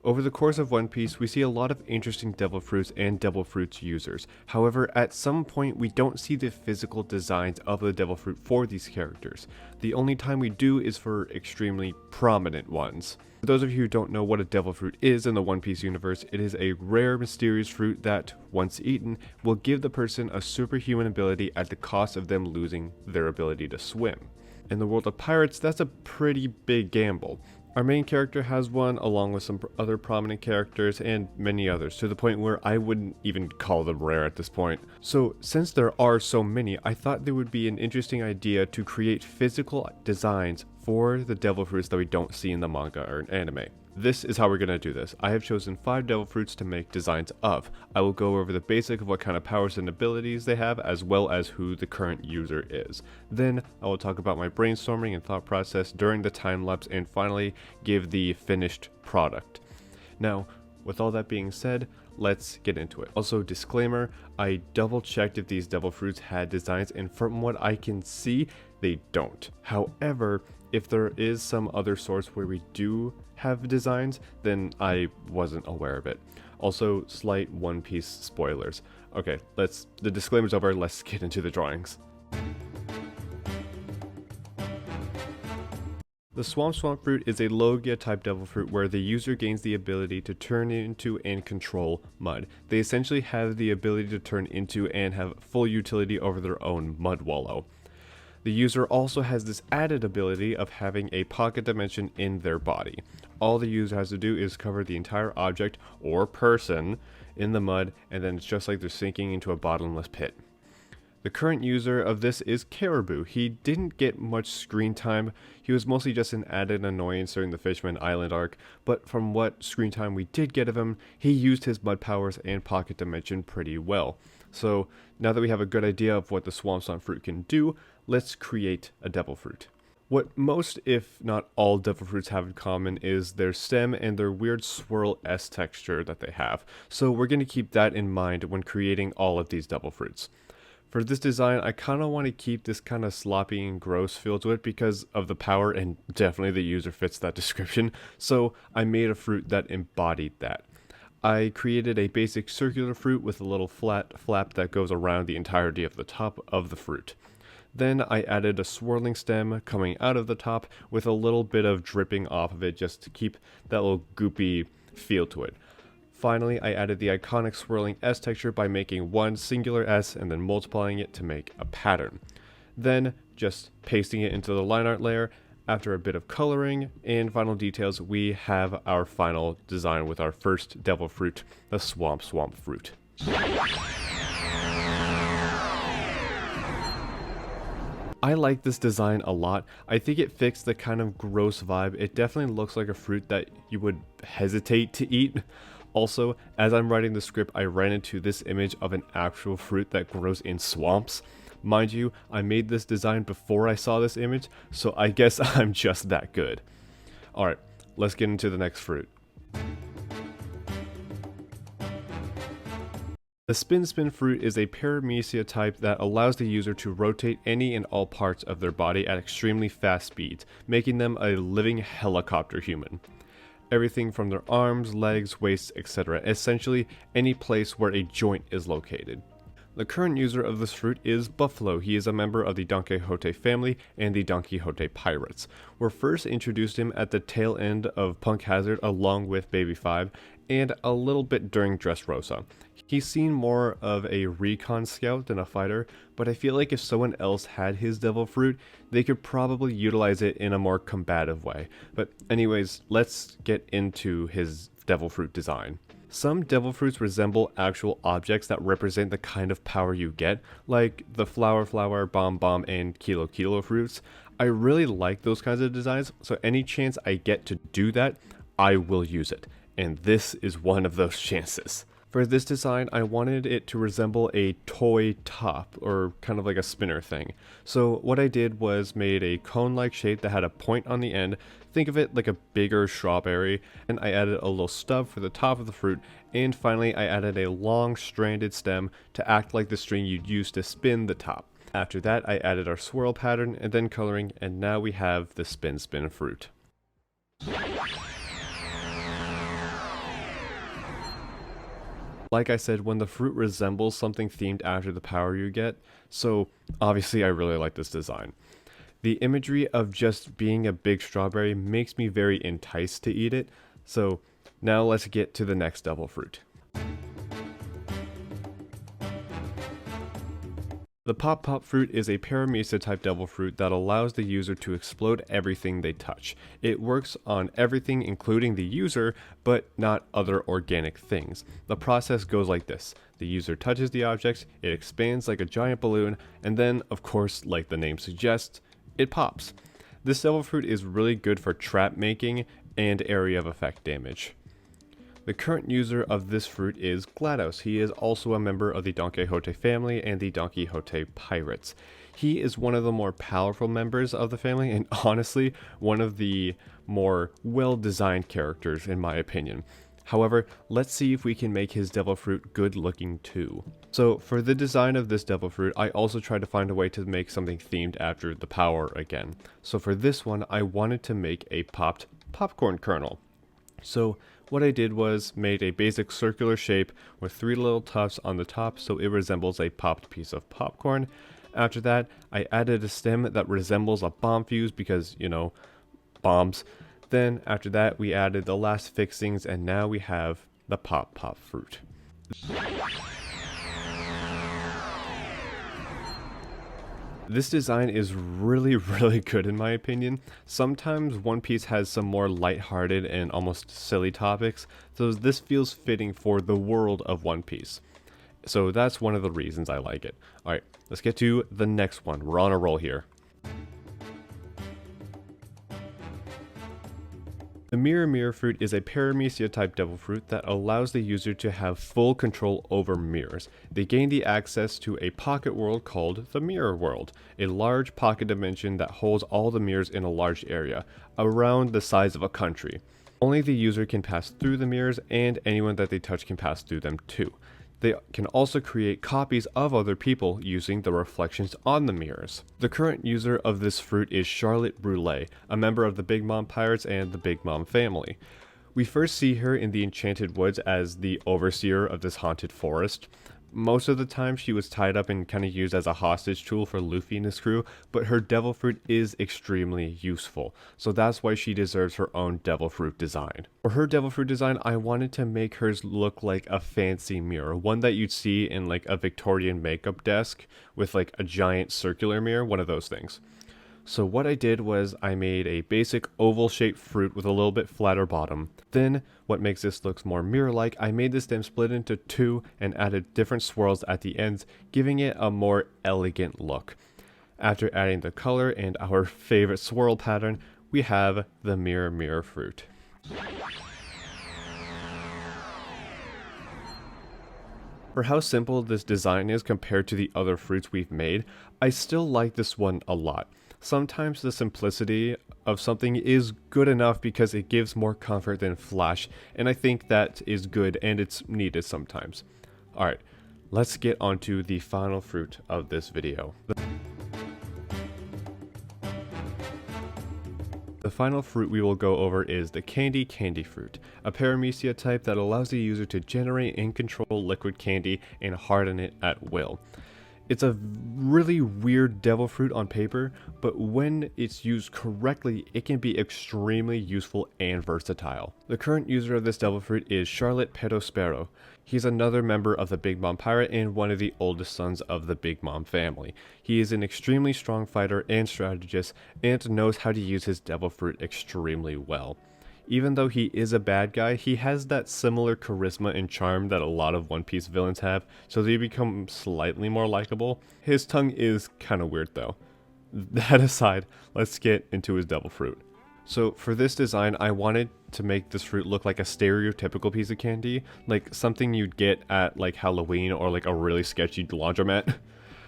Over the course of One Piece, we see a lot of interesting devil fruits and devil fruits users. However, at some point we don't see the physical designs of the devil fruit for these characters. The only time we do is for extremely prominent ones. For those of you who don't know what a devil fruit is in the One Piece universe, it is a rare, mysterious fruit that, once eaten, will give the person a superhuman ability at the cost of them losing their ability to swim. In the world of pirates, that's a pretty big gamble. Our main character has one, along with some other prominent characters and many others, to the point where I wouldn't even call them rare at this point. So since there are so many, I thought there would be an interesting idea to create physical designs for the devil fruits that we don't see in the manga or anime. This is how we're going to do this. I have chosen 5 devil fruits to make designs of. I will go over the basic of what kind of powers and abilities they have, as well as who the current user is. Then I will talk about my brainstorming and thought process during the time lapse, and finally give the finished product. Now, with all that being said, let's get into it. Also, disclaimer, I double checked if these devil fruits had designs, and from what I can see, they don't. However, if there is some other source where we do have designs, then I wasn't aware of it. Also, slight One Piece spoilers. Okay, the disclaimer's over, let's get into the drawings. The Swamp fruit is a Logia type devil fruit where the user gains the ability to turn into and control mud. They essentially have the ability to turn into and have full utility over their own mud wallow. The user also has this added ability of having a pocket dimension in their body. All the user has to do is cover the entire object or person in the mud, and then it's just like they're sinking into a bottomless pit. The current user of this is Caribou. He didn't get much screen time. He was mostly just an added annoyance during the Fishman Island arc, but from what screen time we did get of him, he used his mud powers and pocket dimension pretty well. So now that we have a good idea of what the Swamp fruit can do, let's create a devil fruit. What most, if not all, devil fruits have in common is their stem and their weird swirl S texture that they have. So we're going to keep that in mind when creating all of these devil fruits. For this design, I kind of want to keep this kind of sloppy and gross feel to it because of the power, and definitely the user fits that description. So I made a fruit that embodied that. I created a basic circular fruit with a little flat flap that goes around the entirety of the top of the fruit. Then I added a swirling stem coming out of the top with a little bit of dripping off of it just to keep that little goopy feel to it. Finally, I added the iconic swirling S texture by making one singular S and then multiplying it to make a pattern. Then just pasting it into the line art layer. After a bit of coloring and final details, we have our final design with our first devil fruit, the Swamp fruit. I like this design a lot. I think it fits the kind of gross vibe. It definitely looks like a fruit that you would hesitate to eat. Also, as I'm writing the script, I ran into this image of an actual fruit that grows in swamps. Mind you, I made this design before I saw this image, so I guess I'm just that good. Alright, let's get into the next fruit. The spin fruit is a paramecia type that allows the user to rotate any and all parts of their body at extremely fast speeds, making them a living helicopter human. Everything from their arms, legs, waist, etc. Essentially, any place where a joint is located. The current user of this fruit is Buffalo. He is a member of the Don Quixote family and the Don Quixote Pirates. We first introduced him at the tail end of Punk Hazard along with Baby 5, and a little bit during Dressrosa. He's seen more of a recon scout than a fighter, but I feel like if someone else had his devil fruit, they could probably utilize it in a more combative way. But anyways, let's get into his devil fruit design. Some devil fruits resemble actual objects that represent the kind of power you get, like the flower, bomb, and kilo fruits. I really like those kinds of designs, so any chance I get to do that, I will use it. And this is one of those chances. For this design, I wanted it to resemble a toy top, or kind of like a spinner thing. So what I did was made a cone-like shape that had a point on the end. Think of it like a bigger strawberry, and I added a little stub for the top of the fruit, and finally I added a long stranded stem to act like the string you'd use to spin the top. After that, I added our swirl pattern and then coloring, and now we have the spin fruit. Like I said, when the fruit resembles something themed after the power you get, so obviously I really like this design. The imagery of just being a big strawberry makes me very enticed to eat it, so now let's get to the next devil fruit. The Pop Pop fruit is a paramecia type devil fruit that allows the user to explode everything they touch. It works on everything including the user, but not other organic things. The process goes like this. The user touches the object, it expands like a giant balloon, and then, of course, like the name suggests, it pops. This devil fruit is really good for trap making and area of effect damage. The current user of this fruit is GLaDOS. He is also a member of the Don Quixote family and the Don Quixote Pirates. He is one of the more powerful members of the family and honestly one of the more well-designed characters in my opinion. However, let's see if we can make his devil fruit good looking too. So for the design of this devil fruit, I also tried to find a way to make something themed after the power again. So for this one, I wanted to make a popped popcorn kernel. So what I did was made a basic circular shape with 3 little tufts on the top so it resembles a popped piece of popcorn. After that, I added a stem that resembles a bomb fuse because, you know, bombs. Then after that, we added the last fixings and now we have the Pop Pop fruit. This design is really good in my opinion. Sometimes One Piece has some more lighthearted and almost silly topics, so this feels fitting for the world of One Piece. So that's one of the reasons I like it. Alright, let's get to the next one. We're on a roll here. The Mirror fruit is a paramecia type devil fruit that allows the user to have full control over mirrors. They gain the access to a pocket world called the Mirror World, a large pocket dimension that holds all the mirrors in a large area, around the size of a country. Only the user can pass through the mirrors and anyone that they touch can pass through them too. They can also create copies of other people using the reflections on the mirrors. The current user of this fruit is Charlotte Brûlé, a member of the Big Mom Pirates and the Big Mom family. We first see her in the Enchanted Woods as the overseer of this haunted forest. Most of the time she was tied up and kind of used as a hostage tool for Luffy and his crew, but her devil fruit is extremely useful, so that's why she deserves her own devil fruit design. For her devil fruit design, I wanted to make hers look like a fancy mirror, one that you'd see in like a Victorian makeup desk with like a giant circular mirror, one of those things. So what I did was I made a basic oval shaped fruit with a little bit flatter bottom. Then what makes this look more mirror like, I made the stem split into 2 and added different swirls at the ends, giving it a more elegant look. After adding the color and our favorite swirl pattern, we have the mirror fruit. For how simple this design is compared to the other fruits we've made, I still like this one a lot. Sometimes the simplicity of something is good enough because it gives more comfort than flash, and I think that is good and it's needed sometimes. Alright, let's get on to the final fruit of this video. The final fruit we will go over is the candy fruit, a paramecia type that allows the user to generate and control liquid candy and harden it at will. It's a really weird devil fruit on paper, but when it's used correctly, it can be extremely useful and versatile. The current user of this devil fruit is Charlotte Perospero. He's another member of the Big Mom Pirate and one of the oldest sons of the Big Mom family. He is an extremely strong fighter and strategist and knows how to use his devil fruit extremely well. Even though he is a bad guy, he has that similar charisma and charm that a lot of One Piece villains have, so they become slightly more likable. His tongue is kinda weird though. That aside, let's get into his devil fruit. So for this design, I wanted to make this fruit look like a stereotypical piece of candy, like something you'd get at like Halloween or like a really sketchy laundromat.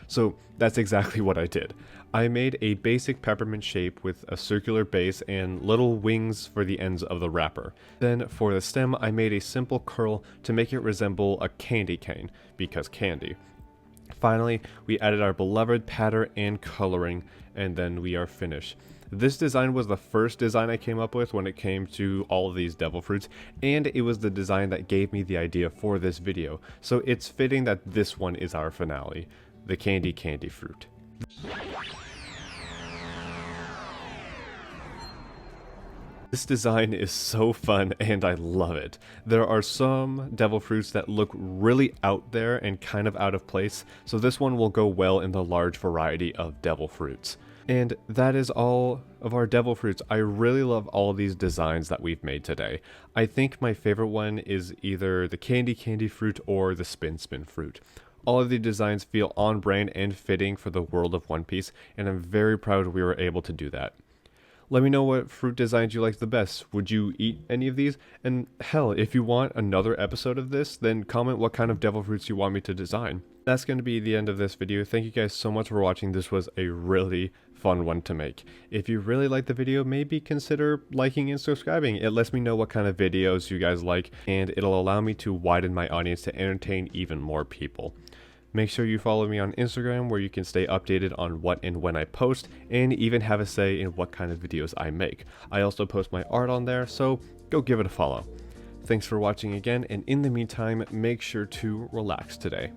So that's exactly what I did. I made a basic peppermint shape with a circular base and little wings for the ends of the wrapper. Then for the stem, I made a simple curl to make it resemble a candy cane, because candy. Finally, we added our beloved pattern and coloring, and then we are finished. This design was the first design I came up with when it came to all of these devil fruits, and it was the design that gave me the idea for this video, so it's fitting that this one is our finale, the candy fruit. This design is so fun and I love it. There are some devil fruits that look really out there and kind of out of place, so this one will go well in the large variety of devil fruits. And that is all of our devil fruits. I really love all of these designs that we've made today. I think my favorite one is either the candy fruit or the spin fruit. All of the designs feel on brand and fitting for the world of One Piece, and I'm very proud we were able to do that. Let me know what fruit designs you like the best. Would you eat any of these? And hell, if you want another episode of this, then comment what kind of devil fruits you want me to design. That's going to be the end of this video. Thank you guys so much for watching. This was a really fun one to make. If you really liked the video, maybe consider liking and subscribing. It lets me know what kind of videos you guys like, and it'll allow me to widen my audience to entertain even more people. Make sure you follow me on Instagram, where you can stay updated on what and when I post, and even have a say in what kind of videos I make. I also post my art on there, so go give it a follow. Thanks for watching again, and in the meantime, make sure to relax today.